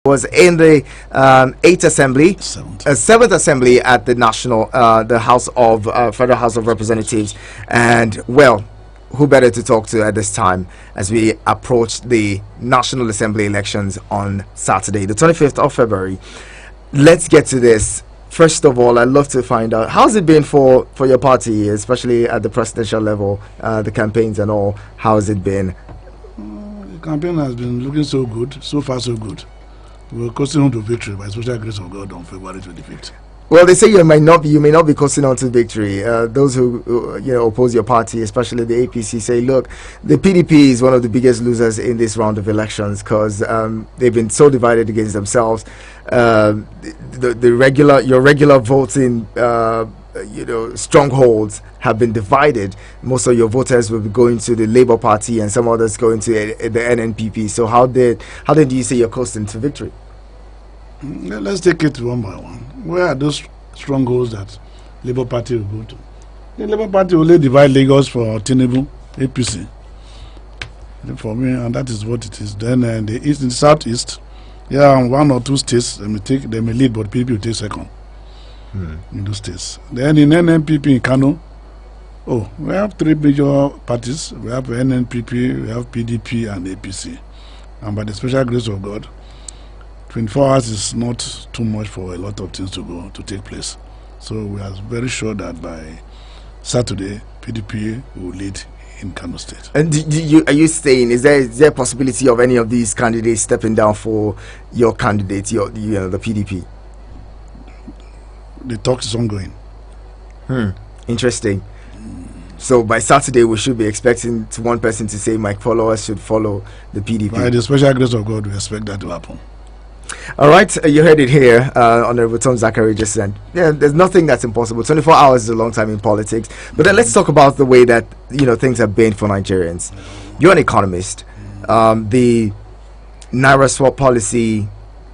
was in the 8th Assembly, Seventh. 7th Assembly at the the House of Federal House of Representatives, and well, who better to talk to at this time as we approach the National Assembly elections on Saturday, the 25th of February. Let's get to this. First of all, I'd love to find out, how's it been for your party, especially at the presidential level, the campaigns and all? How has it been? The campaign has been looking so good, so far so good. We're coasting on to victory by special grace of God on February 25th. Well, they say you may not be coasting on to victory. Those who oppose your party, especially the APC, say, look, the PDP is one of the biggest losers in this round of elections because they've been so divided against themselves. Your regular voting strongholds have been divided. Most of your voters will be going to the Labour Party and some others going to the NNPP. So how did you say you're coasting to victory? Let's take it one by one. Where are those strongholds that Labour Party will go to? The Labour Party will only divide Lagos for Tinubu, APC. For me, and that is what it is. Then in the southeast, one or two states they may lead, but PDP will take second in those states. Then in NNPP in Kano, we have three major parties. We have NNPP, we have PDP, and APC. And by the special grace of God, 24 hours is not too much for a lot of things to take place. So we are very sure that by Saturday, PDP will lead in Kano State. And are you saying, is there a possibility of any of these candidates stepping down for your candidate, the PDP? The talk is ongoing. Interesting. So by Saturday, we should be expecting one person to say, my followers should follow the PDP. By the special grace of God, we expect that to happen. All right, you heard it here. Honorable Tom Zachary just said, there's nothing that's impossible. 24 hours is a long time in politics. But then let's talk about the way that things have been for Nigerians. You're an economist. The Naira swap policy,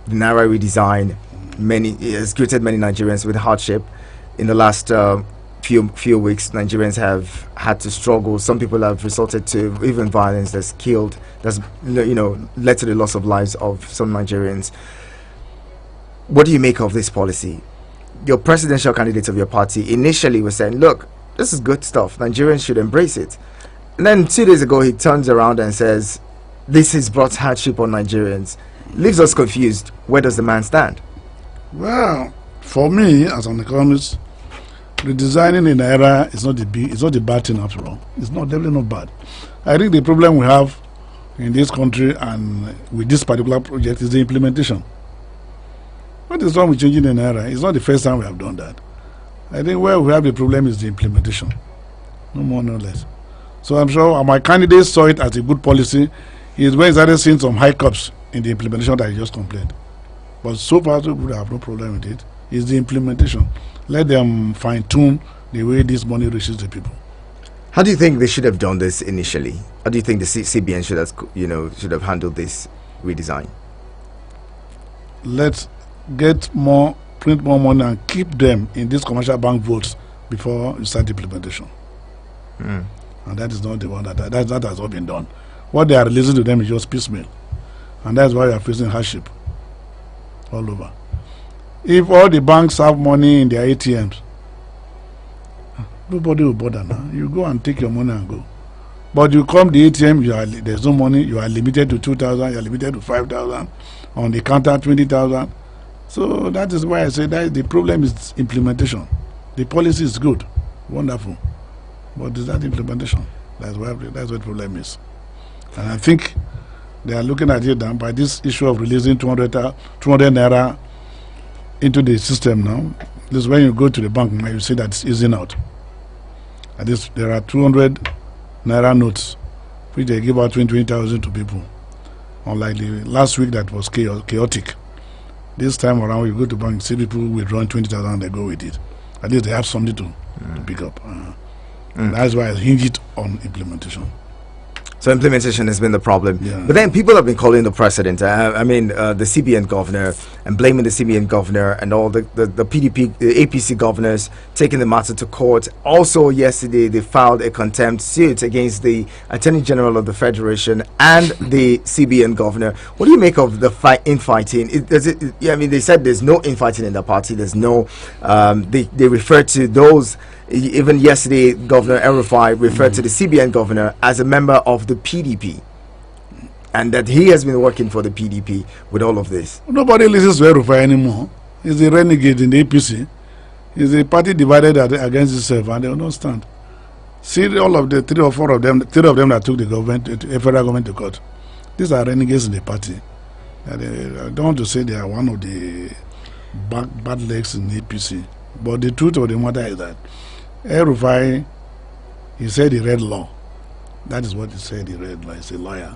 the Naira redesign, has created many Nigerians with hardship. In the last few weeks, Nigerians have had to struggle. Some people have resorted to even violence that's led to the loss of lives of some Nigerians. What do you make of this policy? Your presidential candidate of your party initially was saying, look, this is good stuff, Nigerians should embrace it. And then 2 days ago, he turns around and says, this has brought hardship on Nigerians. Leaves us confused. Where does the man stand? Well, for me, as an economist, redesigning in Naira is not the bad thing after all. It's definitely not bad. I think the problem we have in this country and with this particular project is the implementation. What is wrong with changing the Naira? It's not the first time we have done that. I think where we have the problem is the implementation. No more, no less. So I'm sure my candidate saw it as a good policy. Is when he started seeing some hiccups in the implementation that he just complained. But so far, so good, I have no problem with it. It's the implementation. Let them fine-tune the way this money reaches the people. How do you think they should have done this initially? How do you think the CBN should have handled this redesign? Let's print more money and keep them in these commercial bank votes before you start the implementation. And that is not the one that has not been done. What they are releasing to them is just piecemeal, and that's why we are facing hardship all over. If all the banks have money in their ATMs, nobody will bother now. You go and take your money and go. But you come the ATM, there's no money. You are limited to 2,000. You are limited to 5,000. On the counter, 20,000. So that is why I say that the problem is implementation. The policy is good, wonderful, but is that implementation? That's what the problem is. And I think they are looking at it now by this issue of releasing 200 Naira into the system now. This is when you go to the bank, you see that it's easing out. At this, there are 200 Naira notes, which they give out 20,000 to people. Unlike the last week that was chaotic. This time around, you go to bank, see people withdrawing 20,000 and they go with it. At least they have something to pick up. That's why I hinge it on implementation. So implementation has been the problem. Yeah. But then people have been calling the president, the CBN governor, and blaming the CBN governor and all the PDP, the APC governors taking the matter to court. Also, yesterday, they filed a contempt suit against the Attorney General of the Federation and the CBN governor. What do you make of the infighting? They said there's no infighting in the party. There's no, they refer to those. Even yesterday, Governor El-Rufai referred to the CBN governor as a member of the PDP, and that he has been working for the PDP with all of this. Nobody listens to El-Rufai anymore. He's a renegade in the APC. He's a party divided against itself, and they will not stand. See all of the three of them that took the government, the federal government to court. These are renegades in the party. I don't want to say they are one of the bad legs in the APC, but the truth of the matter is that El-Rufai, he said he read law. That is what he said he read law. He's a lawyer.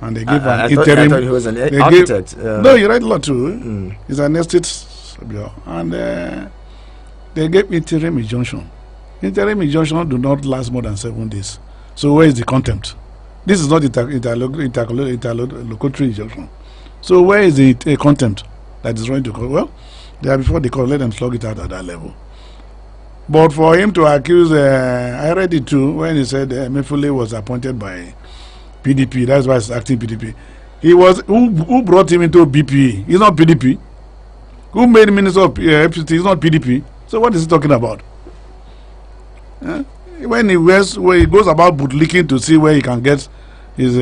And they give an interim. I thought he was an architect. No, he read law too. He's an estate. And they gave interim injunction. Interim injunction do not last more than 7 days. So where is the contempt? This is not interlocutory injunction. So where is the contempt that is going to court? Well, they are before the court. Let them slug it out at that level. But for him to accuse, I read it too when he said Emefiele was appointed by PDP. That's why he's acting PDP. He was who brought him into BPA? He's not PDP. Who made him minister of FCT? He's not PDP. So what is he talking about? When he goes about bootlicking to see where he can get his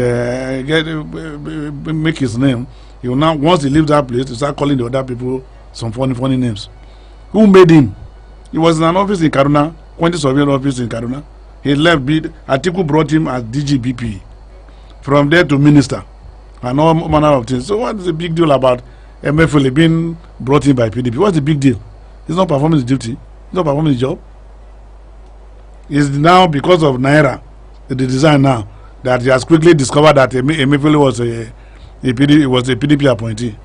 make his name, he will now, once he leaves that place, to start calling the other people some funny names. Who made him? He was in an office in Kaduna, Quantity Surveillance office in Kaduna. He left. Atiku brought him as DGBP. From there to minister, and all manner of things. So what is the big deal about Emefiele being brought in by PDP? What's the big deal? He's not performing his duty. He's not performing his job. It's now because of Naira, the design now, that he has quickly discovered that Emefiele was a PDP appointee.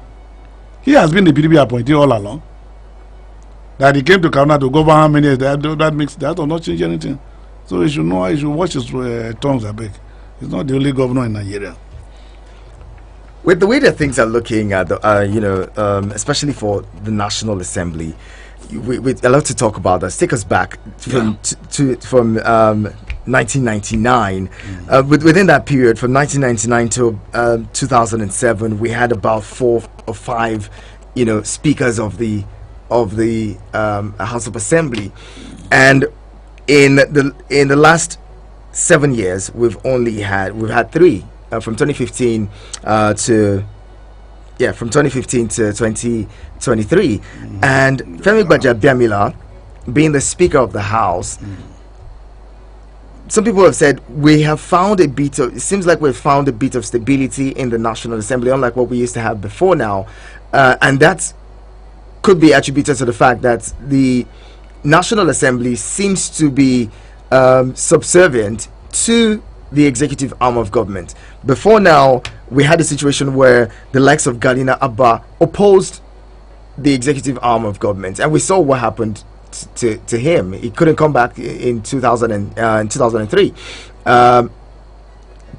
He has been the PDP appointee all along. That he came to Kaduna to govern how many years, that will not change anything. So he should know, he should watch his tongues, I beg. He's not the only governor in Nigeria. With the way that things are looking at, especially for the National Assembly, we I love to talk about that. Take us back from 1999. Within that period, from 1999 to 2007, we had about 4 or 5, speakers of the House of Assembly, and in the last 7 years, we've had 3 from 2015 to 2023, and Femi Gbajabiamila being the Speaker of the House. Some people have said it seems like we've found a bit of stability in the National Assembly, unlike what we used to have before now, and that could be attributed to the fact that the National Assembly seems to be subservient to the executive arm of government. Before now, we had a situation where the likes of Gardiner Abba opposed the executive arm of government, and we saw what happened to him. He couldn't come back in 2003.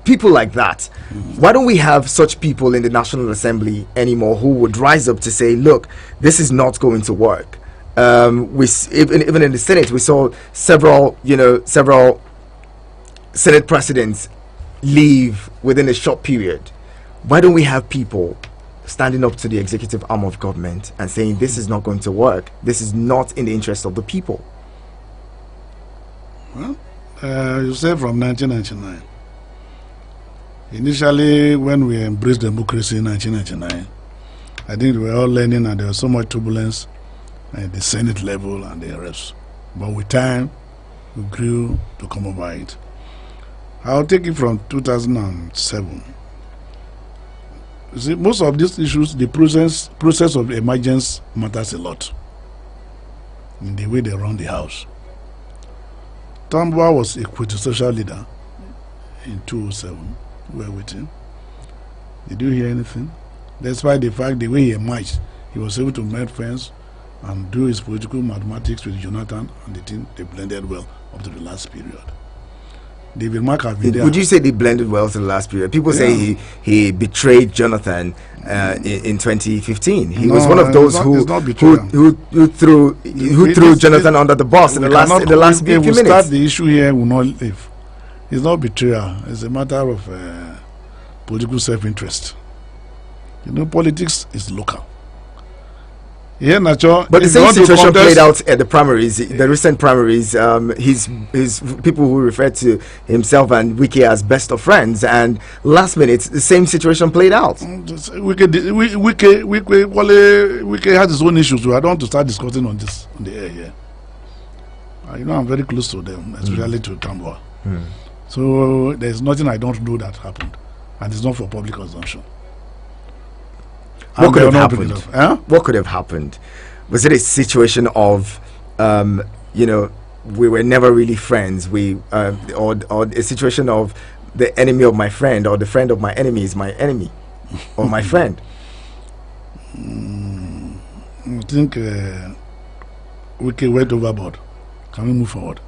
People like that. Why don't we have such people in the National Assembly anymore who would rise up to say, look, this is not going to work? Even in the Senate, we saw several Senate presidents leave within a short period. Why don't we have people standing up to the executive arm of government and saying this is not going to work? This is not in the interest of the people. Well, you say from 1999. Initially, when we embraced democracy in 1999, I think we were all learning, and there was so much turbulence at the Senate level and the rest. But with time, we grew to come over it. I'll take it from 2007. You see, most of these issues, the process of emergence matters a lot in the way they run the House. Tambuwal was a quintessential leader in 2007. We were with him. Did you hear anything? Despite the fact the way he emerged, he was able to make friends and do his political mathematics with Jonathan and the team. They blended well up to the last period. David Mark have been there. Would you say they blended well to the last period? People say he betrayed Jonathan in 2015. He was one of those who threw Jonathan under the bus in the last few minutes. Start the issue here will not live. It's not betrayal. It's a matter of political self-interest. You know, politics is local. Yeah, Nacho. But the same situation played out at the primaries, the recent primaries. His people who refer to himself and Wike as best of friends, and last minute the same situation played out. Wike has his own issues, so I don't want to start discussing on this on the air here. You know, I'm very close to them, especially to Tambwa. So there's nothing I don't know that happened, and it's not for public consumption. What could have happened? What could have happened? Was it a situation of, we were never really friends? Or a situation of the enemy of my friend, or the friend of my enemy is my enemy, or my friend? I think we went overboard. Can we move forward?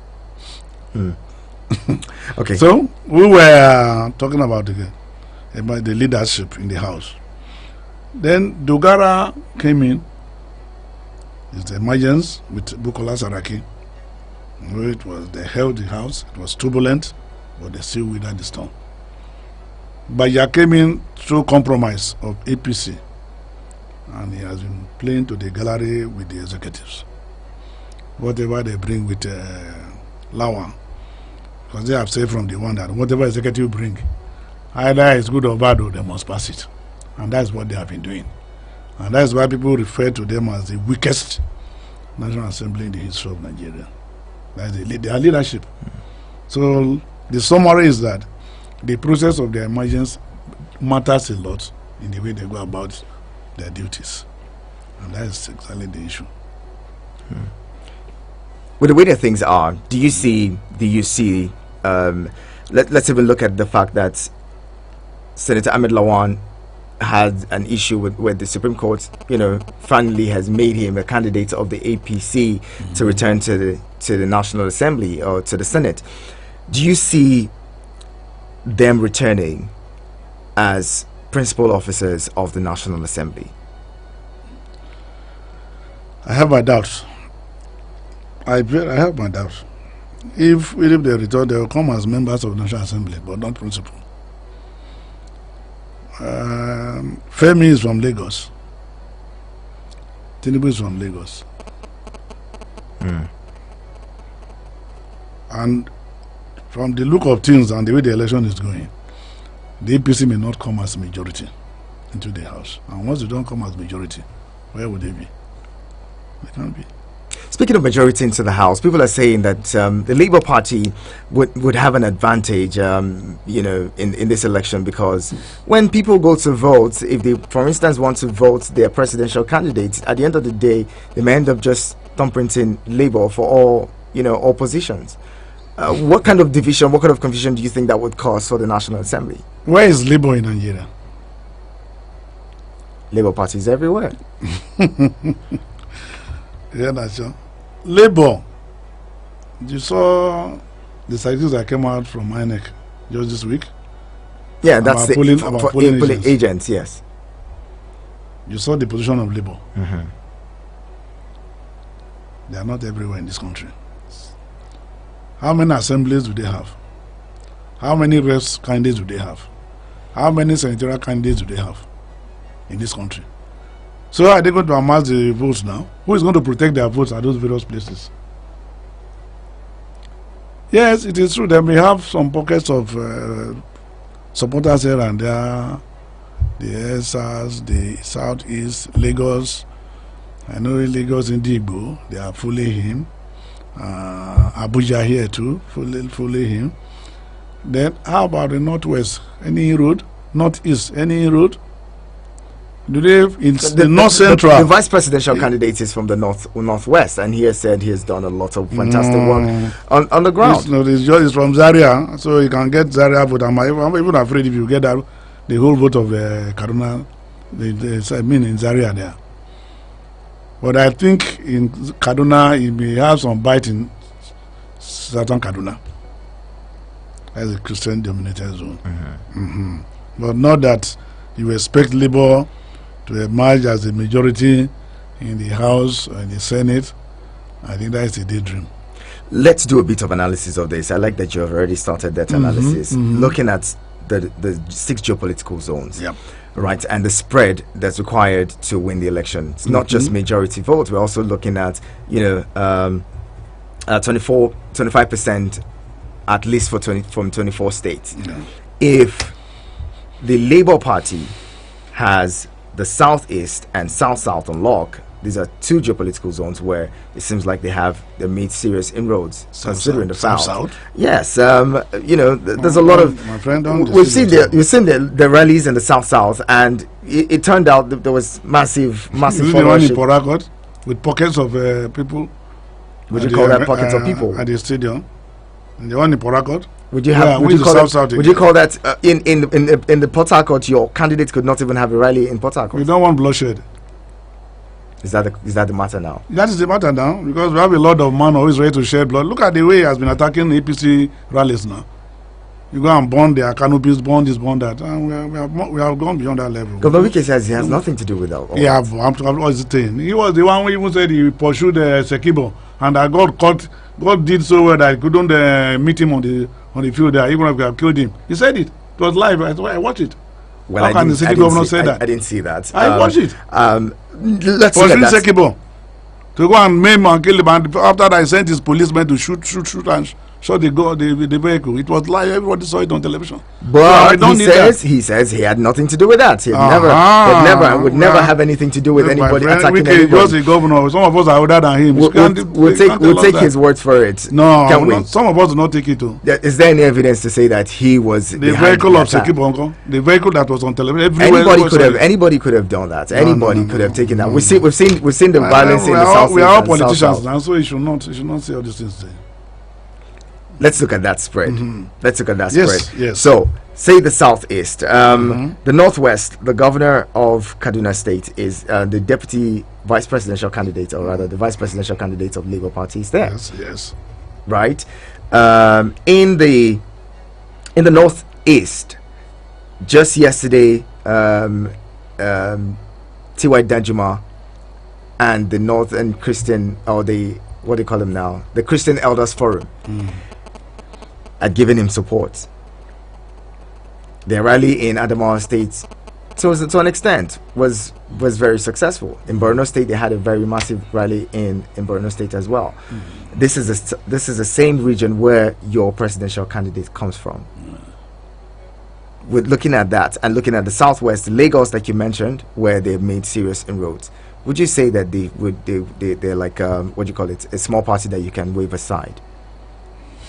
Okay. So we were talking about the leadership in the house. Then Dogara came in. It's the emergence with Bukola Saraki. They held the house. It was turbulent, but they still withered the storm. Baya came in through compromise of APC, and he has been playing to the gallery with the executives. Whatever they bring with Lawan, because they have said from the one that whatever executive bring, either it's good or bad, they must pass it. And that's what they have been doing. And that's why people refer to them as the weakest National Assembly in the history of Nigeria. That's their leadership. So the summary is that the process of their emergence matters a lot in the way they go about their duties. And that's exactly the issue. With the way that things are, do you see, let's even look at the fact that Senator Ahmed Lawan had an issue with the Supreme Court, finally has made him a candidate of the APC to return to the National Assembly or to the Senate. Do you see them returning as principal officers of the National Assembly? I have my doubts. I have my doubts. If they return, they will come as members of the National Assembly, but not principal. Femi is from Lagos. Tinubu is from Lagos. And from the look of things and the way the election is going, the APC may not come as majority into the House. And once they don't come as majority, where would they be? They can't be. Speaking of majority into the House, people are saying that the Labour Party would have an advantage, in this election, because when people go to vote, if they, for instance, want to vote their presidential candidates, at the end of the day, they may end up just thumbprinting Labour for all positions. What kind of division, what kind of confusion do you think that would cause for the National Assembly? Where is Labour in Nigeria? Labour Party is everywhere. Yeah, that's sure. Labour. You saw the statistics that came out from INEC just this week. Yeah, that's polling agents. Yes. You saw the position of Labour. They are not everywhere in this country. How many assemblies do they have? How many reps candidates do they have? How many senatorial candidates do they have in this country? So are they going to amass the votes now? Who is going to protect their votes at those various places? Yes, it is true. They may have some pockets of supporters here and there. The SARS, the Southeast, Lagos. I know Lagos in Igbo, they are fully him. Abuja here too, fully him. Then how about the Northwest? Any road? Northeast, any road? Do they in the North Central? The vice presidential candidate is from the Northwest, and he has said he has done a lot of fantastic work on the ground. It's from Zaria, so you can get Zaria vote. I'm even afraid if you get that, the whole vote of Kaduna, in Zaria there. But I think in Kaduna, it may have some bite in Southern Kaduna. That's a Christian-dominated zone. But not that you expect Labour to emerge as a majority in the House or in the Senate. I think that is a daydream. Let's do a bit of analysis of this. I like that you have already started that analysis, looking at the 6 geopolitical zones. Yep. Right, and the spread that's required to win the election. It's not just majority vote. We're also looking at 25% at least from 24 states. Yeah. If the Labour Party has the Southeast and South-South on lock, these are 2 geopolitical zones where it seems like they made serious inroads, considering the South. Yes, there's a lot of. My friend, we've seen the rallies in the South, and it turned out that there was massive followership with pockets of people. Would you call that pockets of people at the stadium? And the one in Port Harcourt. Would you call that in the Port Harcourt? Your candidate could not even have a rally in Port Harcourt. We don't want bloodshed. Is that the matter now? That is the matter now, because we have a lot of men always ready to shed blood. Look at the way he has been attacking APC rallies now. You go and burn their canopies, burn this, burn that, and we have gone beyond that level. Governor Wike says he has nothing to do with that. Yeah, what's the thing? He was the one who even said he pursued Sekibo, and that God did so well that he couldn't meet him on the field there, even if we have killed him. He said it. It was live. I watched it. Well, how can the city governor say that? I didn't see that. I watched it. Let's look at that. Sekibo to go and maim and kill him, and after that, he sent his policemen to shoot and shot the vehicle. It was live. Everybody saw it on television. But he says he had nothing to do with that. He would never have anything to do with anybody attacking anybody. He was the governor. Some of us are older than him. We'll take his word for it. No, some of us do not take it too. Is there any evidence to say that he was the vehicle of Sekibo? The vehicle that was on television. Anybody could have done that. Anybody could have taken that. We've seen the violence in the South. We are all politicians now, so you should not say all these things. Let's look at that spread. Let's look at that spread. Yes. So, say the Southeast. The Northwest, the governor of Kaduna State is the deputy vice presidential candidate, or rather the vice presidential candidate of Labour Party is there. Yes. Right? In the Northeast, just yesterday, T.Y. Danjuma and the Northern Christian, or what do you call them now? The Christian Elders Forum had given him support. Their rally in Adamawa State, to an extent, was very successful. In Borno State, they had a very massive rally in Borno State as well. This is the same region where your presidential candidate comes from. With looking at that and looking at the Southwest, Lagos, like you mentioned, where they've made serious inroads, would you say that they're like what do you call it, a small party that you can wave aside?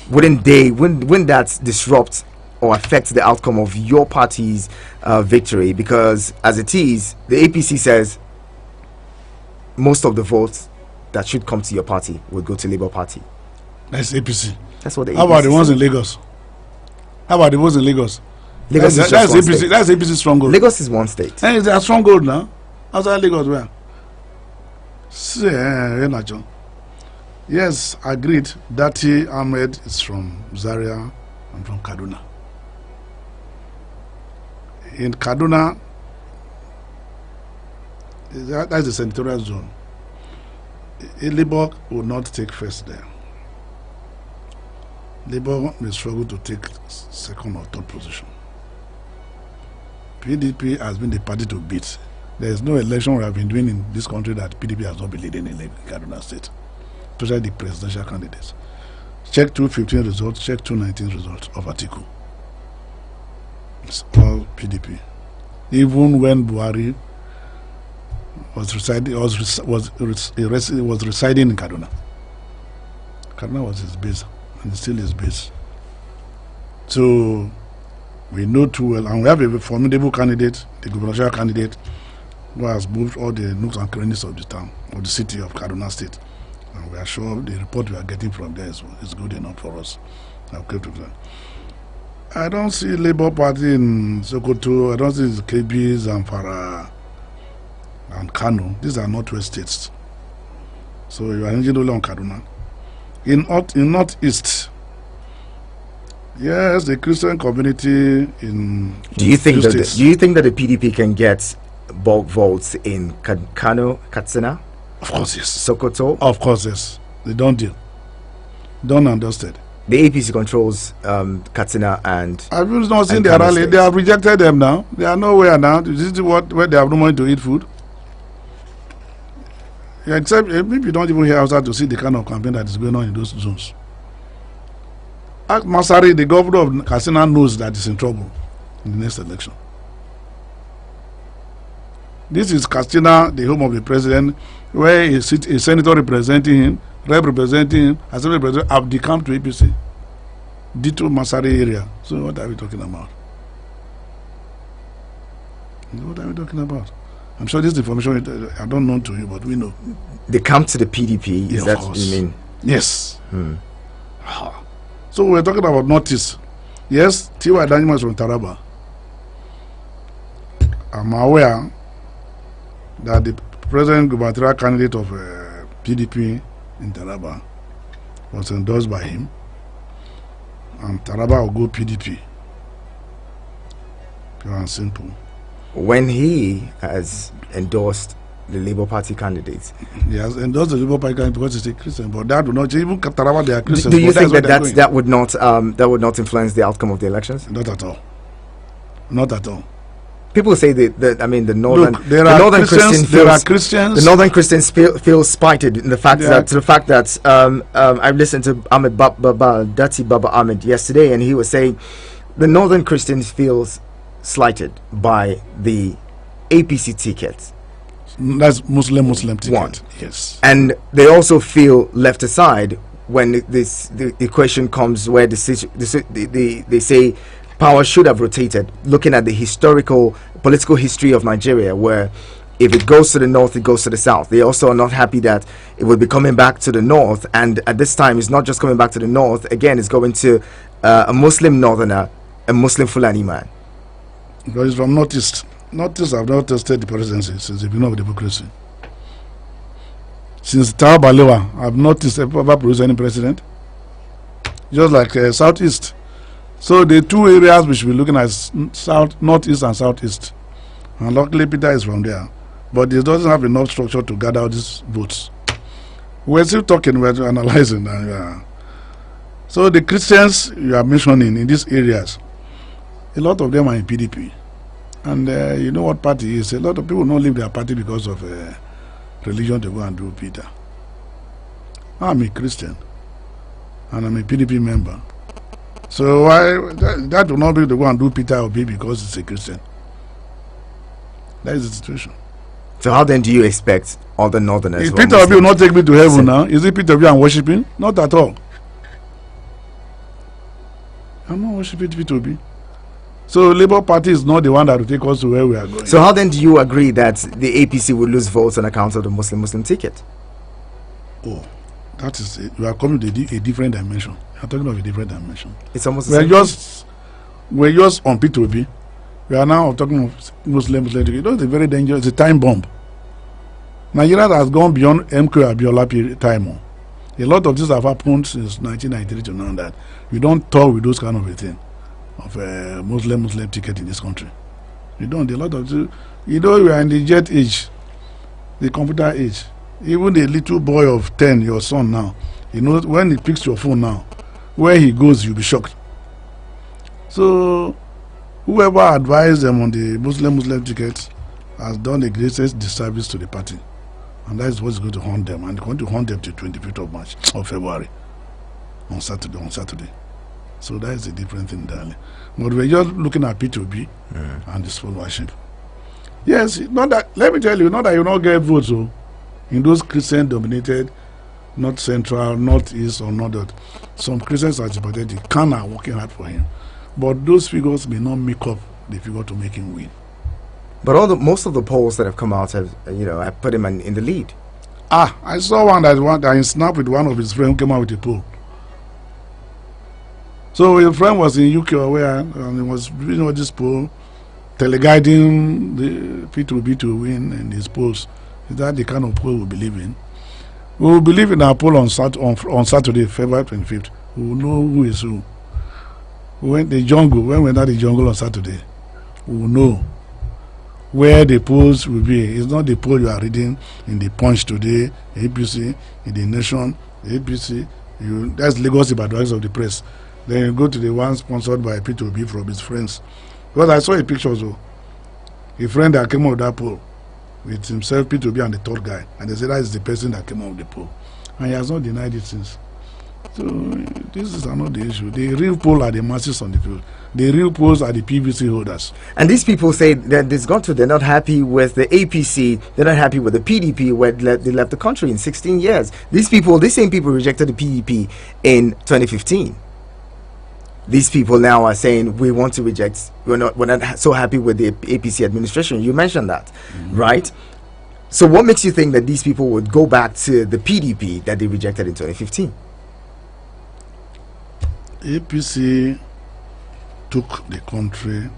Wouldn't that disrupt or affect the outcome of your party's victory? Because as it is, the APC says most of the votes that should come to your party would go to Labour Party. That's APC. That's what the APC How about the ones in Lagos? That's APC stronghold. Lagos is one state. And it's a stronghold now. Outside Lagos, where? Yes, agreed. Dati Ahmed is from Zaria and from Kaduna. In Kaduna, that's the senatorial zone. Labour will not take first there. Labour may struggle to take second or third position. PDP has been the party to beat. There is no election we have been doing in this country that PDP has not been leading in Kaduna State, especially the presidential candidates. Check 2015 results, check 2019 results of Atiku. It's all PDP. Even when Buhari was residing in Kaduna. Kaduna was his base, and still his base. So we know too well, and we have a formidable candidate, the gubernatorial candidate, who has moved all the nooks and crannies of the town, of the city of Kaduna State. And we are sure the report we are getting from there is good enough for us. I don't see Labour Party in Sokoto, I don't see KB, Zamfara, and Kano. These are Northwest states. So you are engaging only on Kaduna. In Northeast, Yes, the Christian community in. Do you think that the PDP can get bulk votes in Kano, Katsina? Of course, yes. Sokoto? Of course, yes. They don't deal. Don't understand. The APC controls Katsina and. Have you not seen their rally? They have rejected them now. They are nowhere now. This is where they have no money to eat food. Except maybe you don't even hear outside to see the kind of campaign that is going on in those zones. Masari, the governor of Katsina, knows that he's in trouble in the next election. This is Katsina, the home of the president, where a senator representing him, rep representing him, assembly representing have decamped to APC. Dito Masari area. So what are we talking about? What are we talking about? I'm sure this information I don't know to you, but we know. They come to the PDP. Is that what you mean? Yes. So we're talking about Northeast. Yes, T.Y. Danjuma is from Taraba. I'm aware that the present gubernatorial candidate of PDP in Taraba was endorsed by him, and Taraba will go PDP. Pure and simple. When he has endorsed the Labour Party candidates, he has endorsed the Labour Party candidate because he's a Christian, but that would not change. Even Taraba, they are Christians. Do you think that would not influence the outcome of the elections? Not at all. Not at all. People say the northern Christians. The northern Christians feel spited in the fact that I listened to Ahmed Dati Baba Ahmed yesterday, and he was saying the northern Christians feels slighted by the APC ticket. That's Muslim ticket. One. Yes. And they also feel left aside when the equation comes where they say power should have rotated, looking at the political history of Nigeria, where if it goes to the north, it goes to the south. They also are not happy that it will be coming back to the north, and at this time it's not just coming back to the north, again it's going to a Muslim northerner, a Muslim Fulani man. Because it's from Northeast. Northeast have not tested the presidency since the beginning of democracy. Since Tafawa Balewa, I've not ever produced any president. Just like Southeast. So the two areas we should be looking at is Northeast and Southeast. And luckily Peter is from there. But it doesn't have enough structure to gather all these votes. We're still talking, we're analyzing. So the Christians you are mentioning in these areas, a lot of them are in PDP. And you know what party is? A lot of people don't leave their party because of religion to go and do Peter. I'm a Christian. And I'm a PDP member. So why that will not be to go and do Peter Obi because it's a Christian. That is the situation. So how then do you expect all the northerners? If Peter Obi will not take me to heaven now, is it Peter Obi I'm worshiping? Not at all. I'm not worshiping Peter Obi. So Labour Party is not the one that will take us to where we are going. So how then do you agree that the APC will lose votes on account of the Muslim ticket? Oh, that is it. You are coming to a different dimension. You are talking of a different dimension. It's almost the same. We're just on Peter Obi. We are now talking of Muslim ticket. You know, it's a very dangerous. It's a time bomb. Nigeria has gone beyond MK Abiola time. A lot of this have happened since 1993 to now that we don't talk with those kind of a thing. Of a Muslim ticket in this country. You don't. A lot of we are in the jet age, the computer age. Even a little boy of 10, your son now, he knows when he picks your phone now, where he goes, you'll be shocked. So whoever advised them on the Muslim ticket has done the greatest disservice to the party, and that is what's going to haunt them. And they're going to haunt them till 25th of March or February on Saturday. So that is a different thing, darling. But we're just looking at P2B and this followership. Yes, not that. Let me tell you, not that you don't get votes. So in those Christian-dominated, not central, not east, or not that, some Christians are sympathetic, are working hard for him. But those figures may not make up the figure to make him win. But most of the polls that have come out have put him in the lead. I saw one that snapped with one of his friends who came out with a poll. So your friend was in UK or where, and he was doing this poll, teleguiding the P2B to win in his polls. Is that the kind of poll we believe in? We will believe in our poll on Saturday, February 25th. We will know who is who. when we enter the jungle on Saturday, we will know where the polls will be. It's not the poll you are reading in the Punch today, APC, in the Nation, APC. That's Lagos Advice of the Press. Then you go to the one sponsored by P2B from his friends. Because I saw a picture also. A friend that came out of that poll with himself, P2B, and the third guy. And they said that is the person that came out of the poll. And he has not denied it since. So this is not the issue. The real poll are the masses on the field. The real polls are the PVC holders. And these people say that they're not happy with the APC, they're not happy with the PDP where they left the country in 16 years. These same people rejected the PDP in 2015. These people now are saying we want to reject, we're not so happy with the APC administration. You mentioned that, right? So what makes you think that these people would go back to the PDP that they rejected in 2015? APC took the country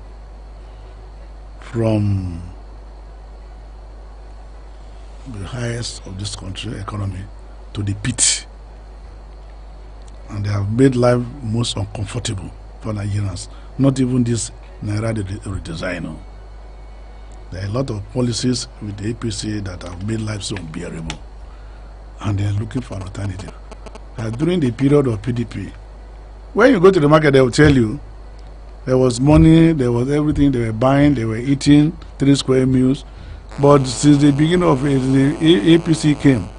from the highest of this country economy to the pit, and they have made life most uncomfortable for Nigerians. Not even this Naira redesign. No. There are a lot of policies with the APC that have made life so unbearable, and they are looking for an alternative. During the period of PDP, when you go to the market, they will tell you there was money, there was everything. They were buying, they were eating 3 square meals. But since the beginning of it, the APC came,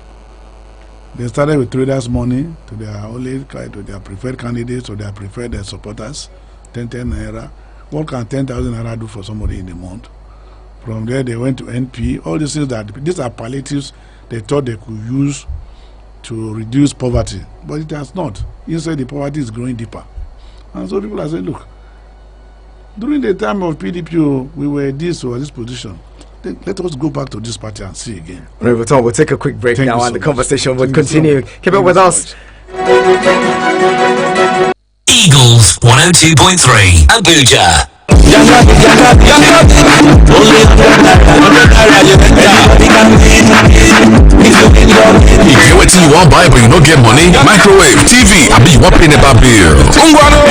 they started with traders' money to their preferred candidates or their preferred supporters, 10 naira. What can 10,000 naira do for somebody in a month? From there, they went to NP. All these these are palliatives they thought they could use to reduce poverty, but it has not. Instead, the poverty is growing deeper. And so people are saying, look, during the time of PDP, we were this position. Let us go back to this party and see again. Reverend, we'll take a quick break now and the conversation will continue. Keep it with us. Eagles 102.3 Abuja. If you wait till you want buy but you don't get money, microwave, TV, I be you want paying about bill.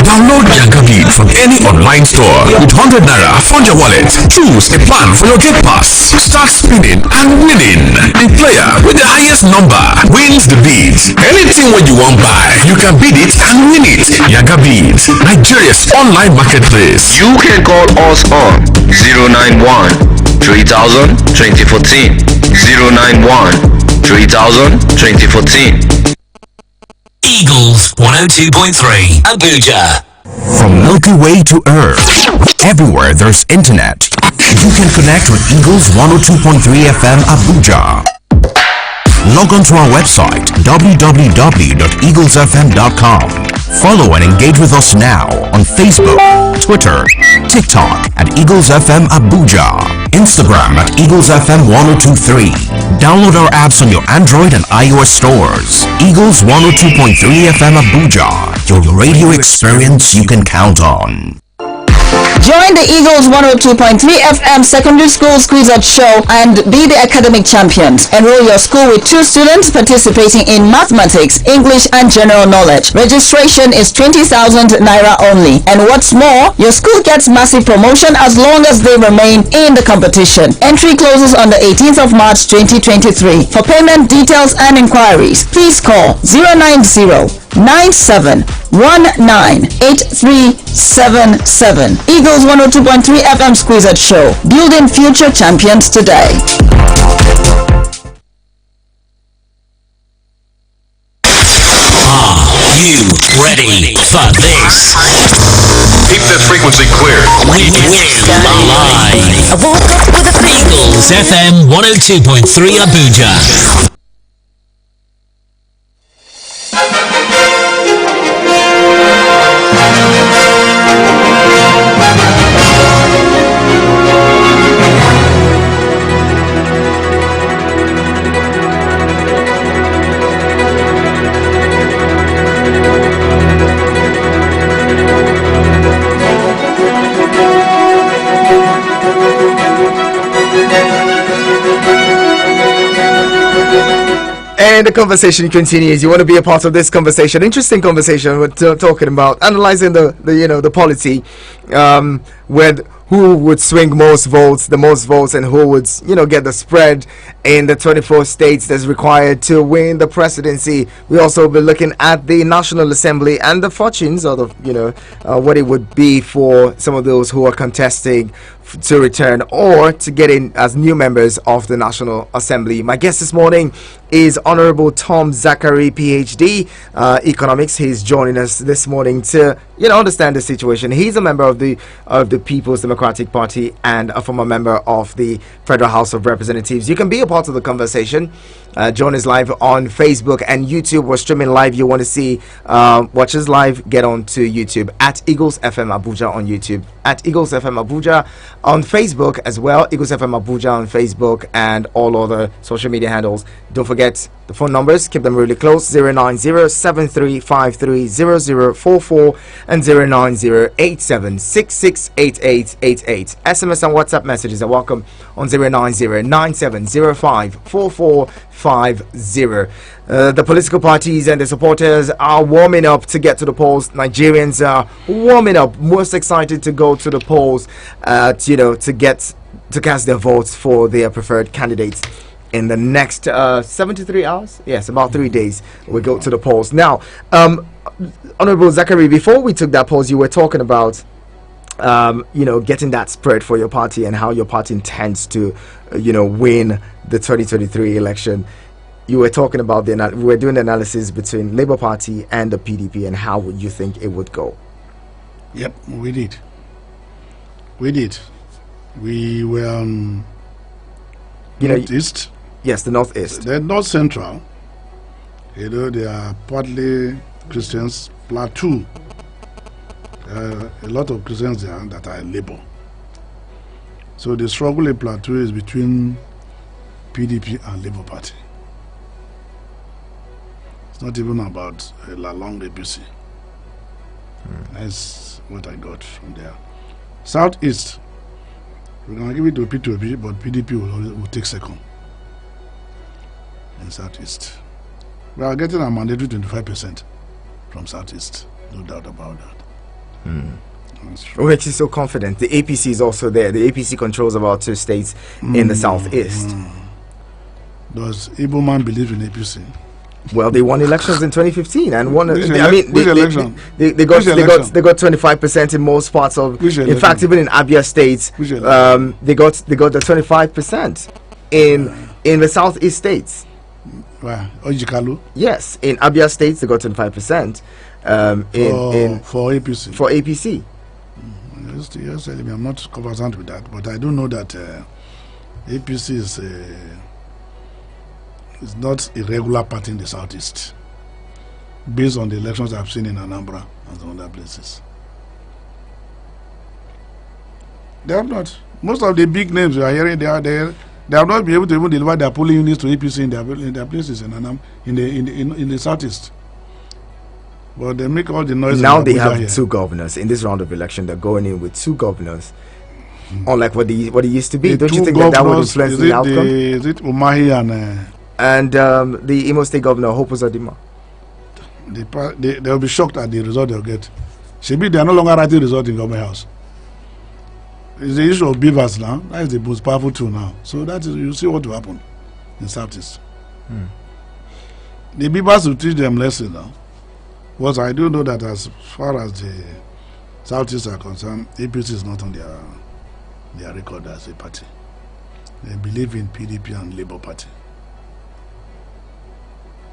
Download Yankabeat from any online store. With 100 naira, fund your wallet. Choose a plan for your Get Pass. Start spinning and winning. The player with the highest number wins the beat. Anything when you want buy, you can bid it and win it. Yankabeat, Nigeria's online marketplace. You can call us on 091 3000 2014 091 3000 2014. Eagles 102.3 Abuja. From Milky Way to Earth, everywhere there's internet, you can connect with Eagles 102.3 FM Abuja. Log on to our website www.eaglesfm.com. Follow and engage with us now on Facebook, Twitter, TikTok at Eagles FM Abuja, Instagram at Eagles FM 1023. Download our apps on your Android and iOS stores. Eagles 102.3 FM Abuja, your radio experience you can count on. Join the Eagles 102.3 FM Secondary School Squeeze-Out Show and be the academic champions. Enroll your school with 2 students participating in mathematics, English, and general knowledge. Registration is 20,000 naira only. And what's more, your school gets massive promotion as long as they remain in the competition. Entry closes on the 18th of March 2023. For payment details and inquiries, please call 090-9719-8377. Eagles 102.3 FM Squeeze-Out Show, building future champions today. Are you ready for this? Keep that frequency clear. We're live. I woke up with the Eagles FM 102.3 Abuja. And the conversation continues. You want to be a part of this conversation? Interesting conversation. We're talking about analyzing the polity, with who would swing the most votes, and who would get the spread in the 24 states that's required to win the presidency. We also be looking at the National Assembly and the fortunes, or what it would be for some of those who are contesting to return or to get in as new members of the National Assembly. My guest this morning is Honorable Tom Zachary, PhD, economics. He's joining us this morning to understand the situation. He's a member of the People's Democratic Party and a former member of the Federal House of Representatives. You can be a part of the conversation. Join us live on Facebook and YouTube. We're streaming live. You want to see watch us live, get on to YouTube at Eagles FM Abuja on YouTube, at Eagles FM Abuja on Facebook as well, Eagles FM Abuja on Facebook and all other social media handles. Don't forget the phone numbers, keep them really close: 090-7353-0044 and 090-8766-8888. SMS and WhatsApp messages are welcome on 090-9705-4450. The political parties and the supporters are warming up to get to the polls. Nigerians are warming up, most excited to go to the polls, to cast their votes for their preferred candidates. In the next 73 hours, yes, about 3 days, we go to the polls. Now, Honorable Zachary, before we took that polls, you were talking about getting that spread for your party and how your party intends to win the 2023 election. You were talking about we were doing the analysis between Labour Party and the PDP and how would you think it would go. Yep, we did. We were on Northeast. Yes, the Northeast. The North Central, they are partly Christians. Plateau, a lot of Christians there that are Labour. So the struggle in Plateau is between PDP and Labour Party. It's not even about Lalong APC. That's what I got from there. Southeast, we're going to give it to P2P, but PDP will take second in Southeast. We are getting a mandatory 25% from Southeast, no doubt about that. What makes you so confident? The APC is also there. The APC controls about 2 states in the Southeast. Does Igbo man believe in APC? Well, they won elections in 2015 and won. Which election? They got 25% in most parts of. In fact, even in Abia State, they got the 25% in the Southeast states. Wow, Ojikalu? Yes, in Abia State they got 25%. For APC. For APC. Yes, I'm not conversant with that, but I do know that APC is not a regular party in the Southeast, based on the elections I've seen in Anambra and some other places. They have not. Most of the big names you are hearing, they are there. They have not been able to even deliver their polling units to APC in their places in the Southeast. But they make all the noise. Now they have 2 governors in this round of election. They're going in with 2 governors, unlike what it used to be. Don't you think that would influence the outcome? Is it Umahi and the Imo State Governor Hope Uzodinma? They will be shocked at the result they'll get. Maybe they are no longer writing result in government house. It's the issue of beavers now. That is the most powerful tool now. So that is, you see what will happen in Southeast. The beavers will teach them lesson now. Because I do know that as far as the Southeast are concerned, APC is not on their record as a party. They believe in PDP and Labour Party.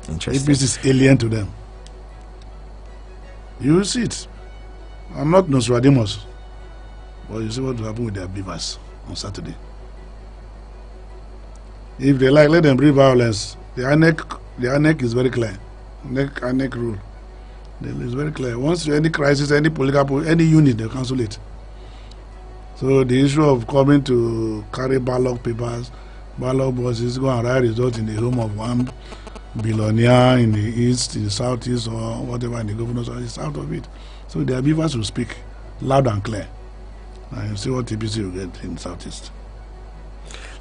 Interesting. APC is alien to them. You will see it. I'm not Nostradamus, but you see what will happen with their beavers on Saturday. If they like, let them bring violence. The INEC is very clear. INEC rule. It's very clear. Once any crisis, any political, any unit, they cancel it. So the issue of coming to carry ballot papers, ballot boxes, go and write results in the home of one billionaire in the east, in the southeast, or whatever in the governor's office is out of it. So their beavers will speak loud and clear. And you see what TPC will get in southeast.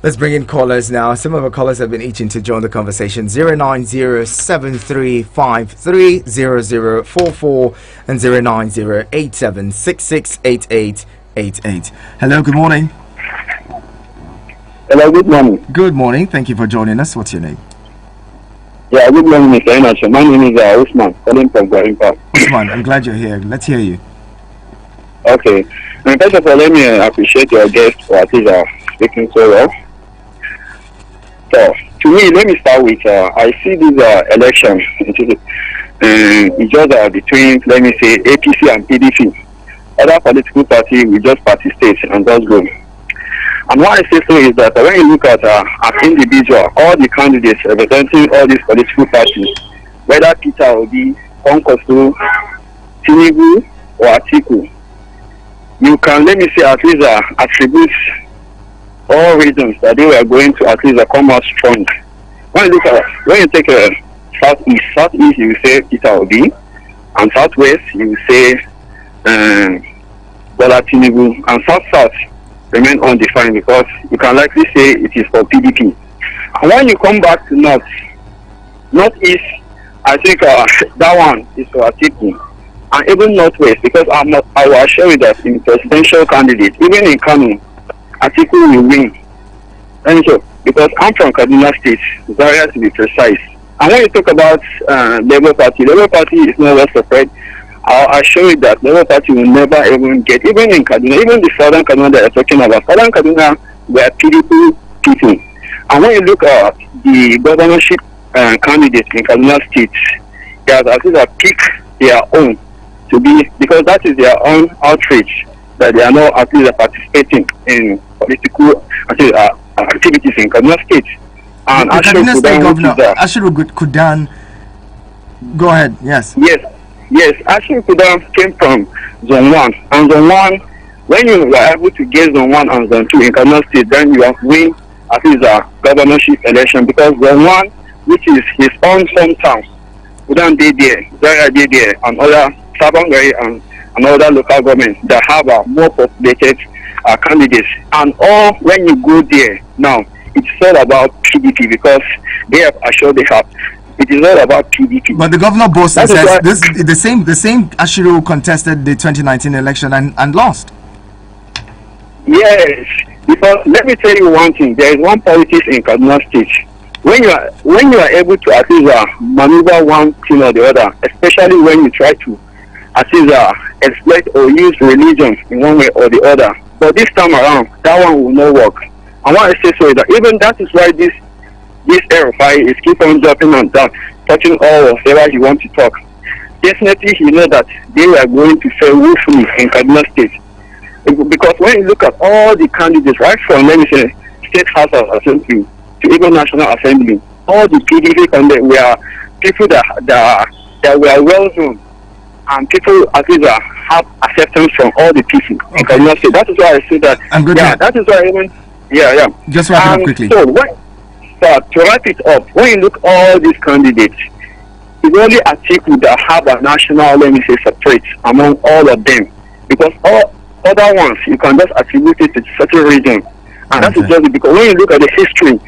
Let's bring in callers now. Some of our callers have been itching to join the conversation. 09073530044 and 09087668888. Hello, good morning. Hello, good morning. Good morning. Thank you for joining us. What's your name? Yeah, good morning, Mr. Enacho. My name is Usman, calling from Gwarimpa. Usman, I'm glad you're here. Let's hear you. Okay. And first of all, let me appreciate your guest for at least speaking so well. So, to me, let me start with, I see this election, it's just between, let me say, APC and PDP. Other political party will just participate and just go. And why I say so is that when you look at an individual, all the candidates representing all these political parties, whether Peter Obi, Kwankwaso, Tinubu, or Atiku, you can, let me say, at least attribute all reasons that they were going to at least come out strong. When you take a southeast, you say Peter Obi, and southwest, you say Bola Tinubu, and south remain undefined because you can likely say it is for PDP. And when you come back to northeast, I think that one is for Atiku. And even northwest, because I will assure you that in presidential candidates, even in Kano, Atiku will win. And so, because I'm from Kaduna State, Zaria to be precise. And when you talk about Labour Party is not well spread. I'll assure you that Labour Party will never even get, even in Kaduna, even the Southern Kaduna that you're talking about, Southern Kaduna were PDP people. And when you look at the governorship candidates in Kaduna State, they have at least pick their own to be, because that is their own outreach, that they are now at least participating in political activities in Kaduna State. And the Kaduna State Governor, Ashiru Kudan, go ahead, yes. Yes, Ashiru Kudan came from Zone 1. And Zone 1, when you were able to get Zone 1 and Zone 2 in Kaduna State, then you have win at least a governorship election, because Zone 1, which is his own hometown, Kudan did there, Zaria did there, and other Sabangari and other local governments that have more populated candidates. And all when you go there now, it's all about PDP, because they have assured they have. It is all about PDP. But the governor boasted says this the same Ashiru contested the 2019 election and lost. Yes, because let me tell you one thing. There is one politics in Kaduna State. When you are able to at least maneuver one thing or the other, especially when you try to at least exploit or use religion in one way or the other. But this time around, that one will not work. And what I say so is that even that is why this RFI is keep on dropping and down, touching all of whatever he wants to talk. Definitely he knows that they are going to fail woefully in Kaduna State. Because when you look at all the candidates, right from, let me say, State House of Assembly to even National Assembly, all the PDP candidates were people that were well known, and people at least have acceptance from all the people in Kaduna State. That is why I say that. I'm good. Yeah, that is why even just wrap it up quickly. So to wrap it up, when you look all these candidates, it's only Atiku that have a national, let me say, separate among all of them, because all other ones you can just attribute it to certain region, and that is just because when you look at the history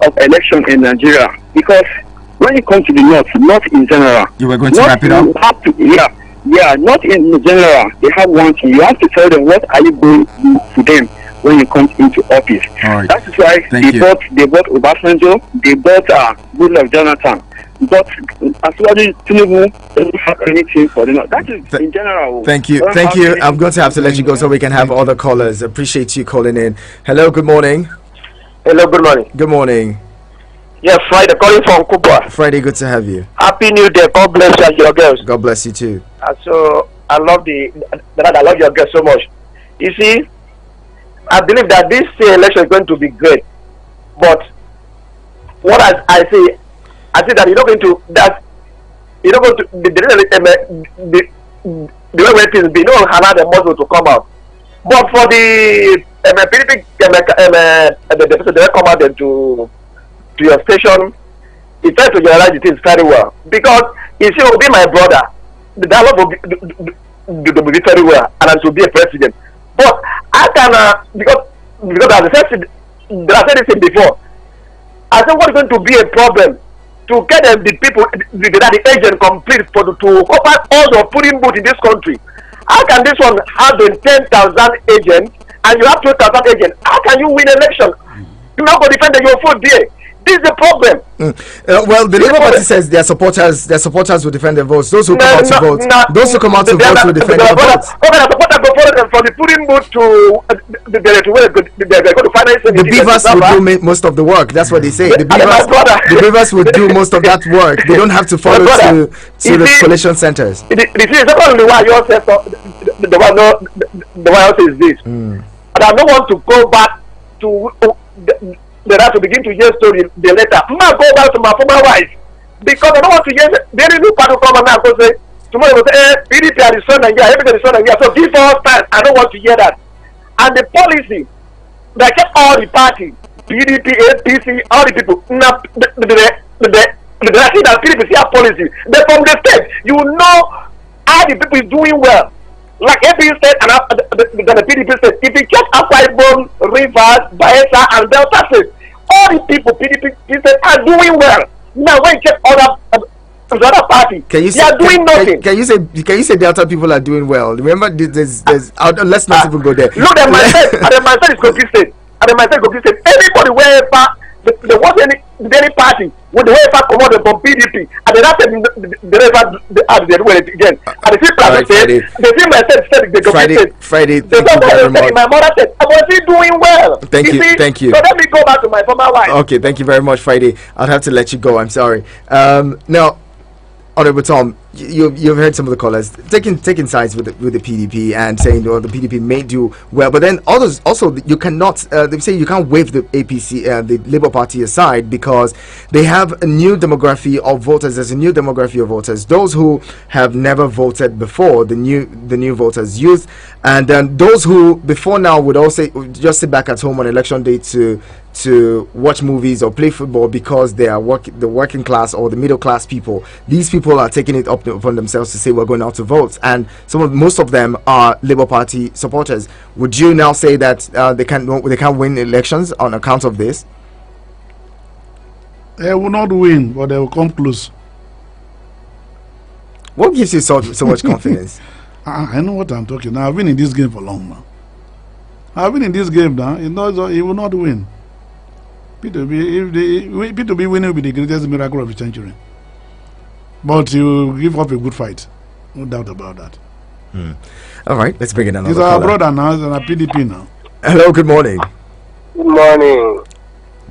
of election in Nigeria, because when it comes to the north in general, you were going to wrap it up. Not in general. They have one thing. You have to tell them what are you going to them when you come into office. Right. That is why they bought Obasanjo, they bought Goodluck Jonathan, but as well as Tinubu doesn't have anything for them. That is in general. Thank you. I'm going to have to let you go so we can have other callers. Appreciate you calling in. Hello, good morning. Hello, good morning. Good morning. Yes, Friday, calling from Cuba. Friday, good to have you. Happy New Year. God bless you and your girls. God bless you too. So I love your girls so much. You see, I believe that this election is going to be great, but what I see that you're not going to the way things be, no one allow the muscle to come out. But for the PDP, the person that come out and to your station, he tries to generalize the things very well, because he say, "Will be my brother." The dialogue will be very well, and I should be a president. But I can because as I said I said this before. I said, what is going to be a problem to get the people, the agent complete to cover all the polling booths in this country? How can this one have 10,000 agents and you have 12,000 agents? How can you win election? You're not going to defend your vote there. This is the problem. Well, the Labour Party says their supporters will defend their votes. Those who come out to vote, those who come out to vote will defend their votes. Okay, the supporters go for the polling booth to they're going to finance the Beavers will do most of the work. That's what they say. The Beavers will do most of that work. They don't have to follow to the collation centers. This is not only why yours says the one else is this. And I don't want to go back to they have to begin to hear story the later. I go back to my former wife because I don't want to hear very new part of come and now say tomorrow will say PDP are destroying Nigeria, everything is destroying Nigeria. So give us time. I don't want to hear that. And the policy that kept all the parties, PDP, APC, all the people. Now the thing that PDP have policy. They from the state, you know how the people is doing well. Like APC said and the PDP said, if you check Akwa Ibom, Rivers, Bayelsa and Delta State, all the people PDP said are doing well. Now when you check the other party, they are doing nothing. Can you say Delta people are doing well? Remember, there's let's not even go there. Look at myself. And myself is Kogi State. Anybody wherever there wasn't any party would whoever come out from PDP and then after the rest they do it again. And the people right, said the same myself said the Friday. Thank you very much. My mother said I was doing well. Thank you. So let me go back to my former wife. Okay, thank you very much, Friday. I'll have to let you go. I'm sorry. Now, Honorable Tom, you've heard some of the callers taking sides with the PDP and saying, the PDP may do well, but then others also you cannot. They say you can't wave the APC, the Labour Party aside because they have a new demography of voters. There's a new demography of voters, those who have never voted before, the new voters, youth, and then those who before now would also just sit back at home on election day to watch movies or play football because they are the working class or the middle class people. These people are taking it upon themselves to say we're going out to vote, and most of them are Labour Party supporters. Would you now say that they can't win elections on account of this? They will not win, but they will come close. What gives you so much confidence? I know what I'm talking. I've been in this game for long now. I've been in this game now. He will not win. P2B winning will be the greatest miracle of the century. But he will give up a good fight. No doubt about that. All right, let's bring it another He's our brother now, he's on a PDP now. Hello, good morning. Good morning.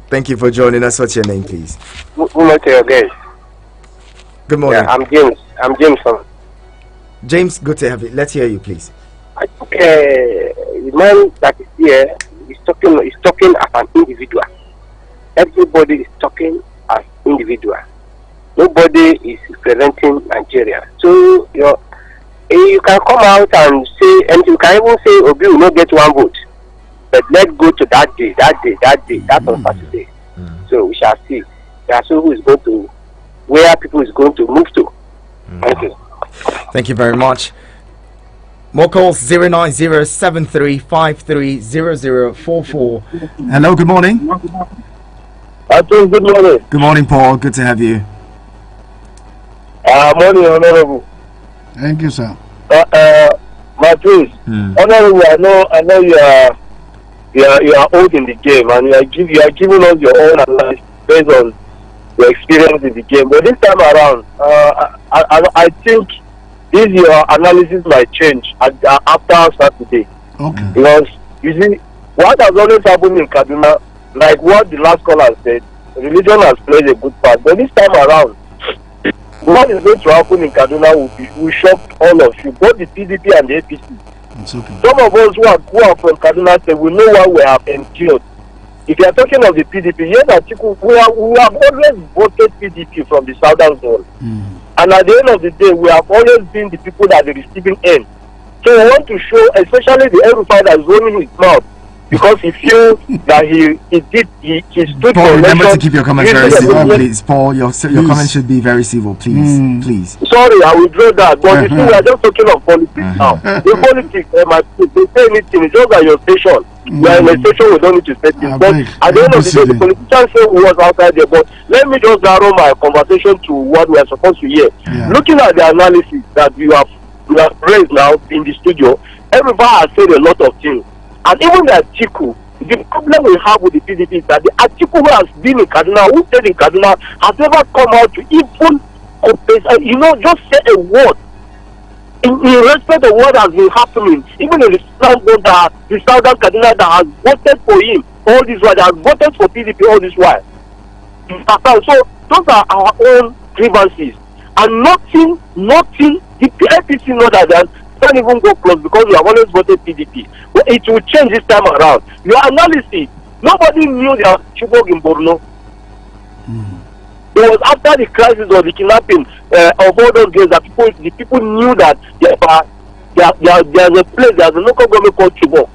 Thank you for joining us. What's your name, please? Good morning to your guest. Good morning. Yeah, I'm James. James, good to have you. Let's hear you, please. I think the man that is here is talking as an individual. Everybody is talking as individual. Nobody is representing Nigeria. So you can come out and say, and you can even say Obi will not get one vote. But let's go to that day. That's on Saturday. So we shall see. That's who is going to, where people is going to move to. Thank you. Thank you very much. More calls 09073530044. Hello, good morning. Good morning. Good morning, Paul. Good to have you. Morning, Honorable. Thank you, sir. My please, Honorable, I know you are old in the game, and you are giving us your own advice based on your experience in the game. But this time around, I think your analysis might change after Saturday. Okay. Because you see, what has always happened in Kaduna, like what the last caller said, religion has played a good part. But this time around, what is going to happen in Kaduna will shock all of you, both the PDP and the APC. Okay. Some of us who are from Kaduna State, we know what we have endured. If you are talking of the PDP, yes, we have always voted PDP from the southern zone. And at the end of the day, we have always been the people that are receiving end. So we want to show, especially the El-Rufai that is running his mouth, because he feels that he stood Paul, for remember election. to keep your comments very civil, please. Paul, your comments should be very civil, please. Please. Sorry, I withdraw that. But you see, we are just talking of politics now. In politics, they say anything. It's just that your station We are in a station we don't need to say this. But at the end of the day, the politicians say words outside there. But let me just narrow my conversation to what we are supposed to hear. Looking at the analysis that you have raised now in the studio, everybody has said a lot of things. And even the article, the problem we have with the PDP is that the article who has been in Kaduna, who stayed in Kaduna, has never come out to even, just say a word. In respect of what has been happening, even in the southern Kaduna that has voted for him all this while, that has voted for PDP all this while. So those are our own grievances. And nothing, the APC know that don't even go close because we have always voted PDP. But it will change this time around. Your analysis, nobody knew there was Chibok in Borno. It was after the crisis of the kidnapping of all those girls that the people knew that there's a place, there's a local government called Chibok.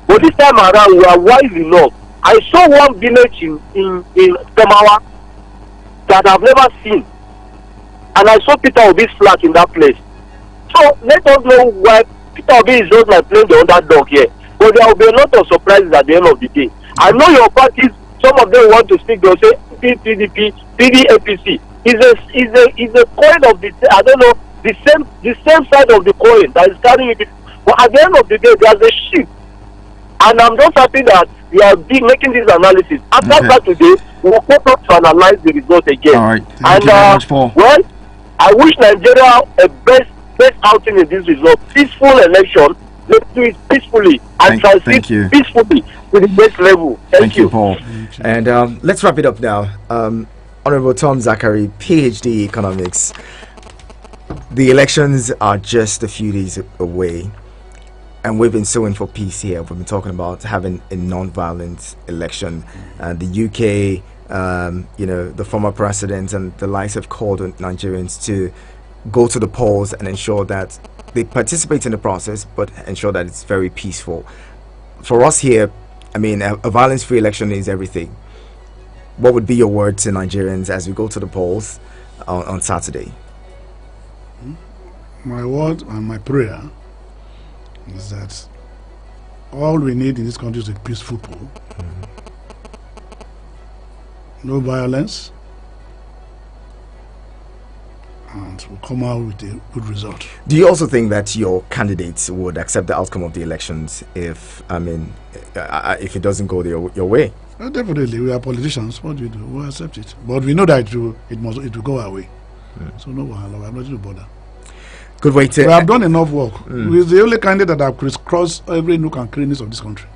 But this time around, we are wise enough. I saw one village in Kamawa that I've never seen. And I saw Peter Obi's flag in that place. So let us know why Peter Obi is just like playing the underdog here. But there will be a lot of surprises at the end of the day. I know your parties, some of them want to speak, they'll say PDP, PDAPC. Is a coin of the, I don't know, the same side of the coin that is carrying it. But at the end of the day, there's a shift. And I'm just happy that we are making this analysis. After that today, we will put up to analyze the result again. All right. Thank you very much, Paul. Well, I wish Nigeria a best outing in this result. Peaceful election. Let's do it peacefully and transit peacefully to the next level. Thank you, Paul. And let's wrap it up now. Honorable Tom Zachary, PhD Economics. The elections are just a few days away, and we've been suing for peace here. We've been talking about having a non-violent election. The UK, the former president and the likes have called on Nigerians to go to the polls and ensure that they participate in the process, but ensure that it's very peaceful. For us here, I mean, a violence-free election is everything. What would be your word to Nigerians as we go to the polls on Saturday? My word and my prayer is that all we need in this country is a peaceful poll. No violence, and we'll come out with a good result. Do you also think that your candidates would accept the outcome of the elections if it doesn't go your way? Well, definitely, we are politicians. What do we do? We'll accept it. But we know that it will go our way. So no wahala, we are not going to bother. Good way to... We have done enough work. We're the only candidate that have crisscrossed every nook and crannies of this country.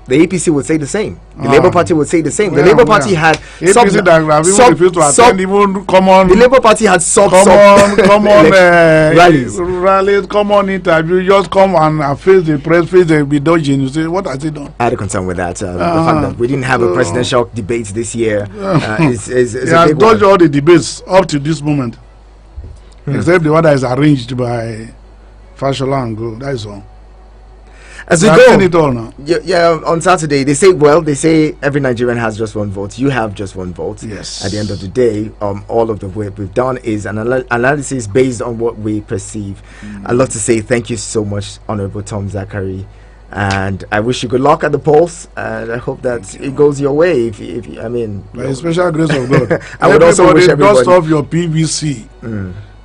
The APC would say the same. The Labour Party would say the same. The Labour Party had APC that have even refused to attend even common. The Labour Party had common rallies, common interview. Just come and face the press, face the be dodging. You say, what has he done? I had a concern with that. The fact that we didn't have a presidential debate this year is he has dodged all the debates up to this moment, except the one that is arranged by Fashola and Go. That is all. As we go, it all now. Yeah, on Saturday they say every Nigerian has just one vote. You have just one vote. Yes. At the end of the day, all of the work we've done is an analysis based on what we perceive. I'd love to say thank you so much, Honorable Tom Zachary, and I wish you good luck at the polls. And I hope that it goes your way. By the special grace of God, I would also wish everybody dust off your PVC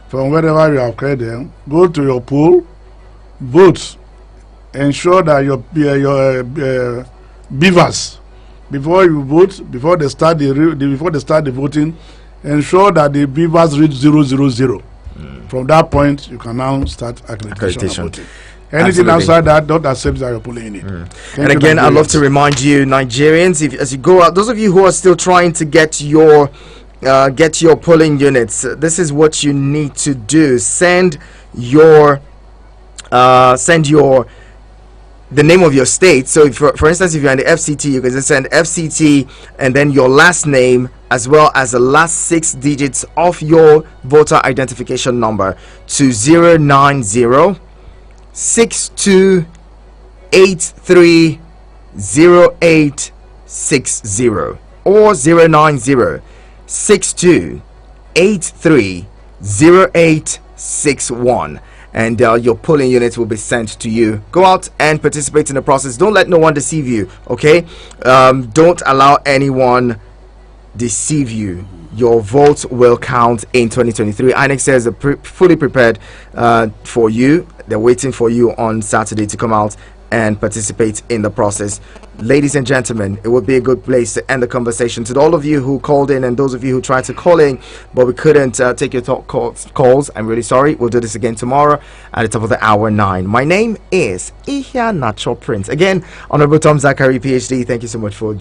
from wherever you have carried them. Go to your poll, vote. Ensure that your beavers, before you vote, before they start the voting, ensure that the beavers reach 000. From that point, you can now start accreditation. Voting. Anything outside that, don't accept that you're polling it. And again, I'd love to remind you, Nigerians, as you go out, those of you who are still trying to get your polling units, this is what you need to do. Send your the name of your state. So if, for instance, if you're in the FCT, you can just send FCT and then your last name as well as the last 6 digits of your voter identification number to 090-6283-0860 or 090-6283-0861. and your polling units will be sent to you. Go out and participate in the process. Don't let no one deceive you, okay? Don't allow anyone deceive you. Your vote will count in 2023. INEC says they're fully prepared for you. They're waiting for you on Saturday to come out and participate in the process. Ladies and gentlemen, it would be a good place to end the conversation. To all of you who called in and those of you who tried to call in but we couldn't take your calls, I'm really sorry. We'll do this again tomorrow at the top of the hour 9. My name is Ihia Nacho Prince. Again, Honorable Tom Zachary, PhD, thank you so much for